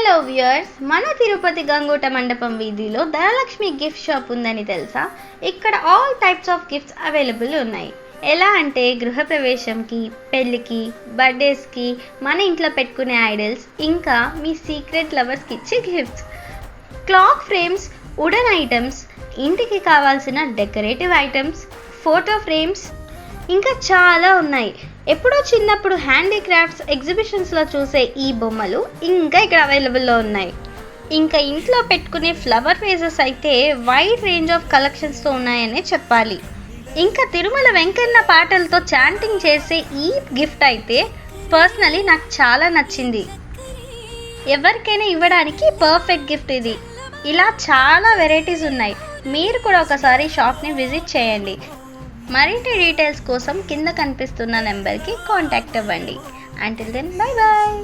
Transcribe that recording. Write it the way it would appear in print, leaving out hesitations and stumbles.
Hello viewers, మన తిరుపతి గంగోట మండపం వీధిలో ధనలక్ష్మి గిఫ్ట్ షాప్ ఉందని తెలుసా? ఇక్కడ all types of gifts available ఉన్నాయి. ఎలా అంటే గృహప్రవేశంకి, పెళ్ళికి, బర్త్డేస్కి, మన ఇంట్లో పెట్టుకునే ఐడల్స్, ఇంకా మీ సీక్రెట్ లవర్స్కి ఇచ్చే gifts, clock frames, wooden items, ఇంటికి కావాల్సిన డెకరేటివ్ ఐటమ్స్, ఫోటో ఫ్రేమ్స్, ఇంకా చాలా ఉన్నాయి. ఎప్పుడో చిన్నప్పుడు హ్యాండీక్రాఫ్ట్స్ ఎగ్జిబిషన్స్లో చూసే ఈ బొమ్మలు ఇంకా ఇక్కడ అవైలబుల్లో ఉన్నాయి. ఇంకా ఇంట్లో పెట్టుకునే ఫ్లవర్ వేజెస్ అయితే వైడ్ రేంజ్ ఆఫ్ కలెక్షన్స్తో ఉన్నాయనే చెప్పాలి. ఇంకా తిరుమల వెంకన్న పాటలతో చాంటింగ్ చేసే ఈ గిఫ్ట్ అయితే పర్సనలీ నాకు చాలా నచ్చింది. ఎవరికైనా ఇవ్వడానికి పర్ఫెక్ట్ గిఫ్ట్ ఇది. ఇలా చాలా వెరైటీస్ ఉన్నాయి. మీరు కూడా ఒకసారి షాప్ని విజిట్ చేయండి. మరిన్ని డీటెయిల్స్ కోసం కింద కనిపిస్తున్న నెంబర్కి కాంటాక్ట్ అవ్వండి. Until then, bye bye.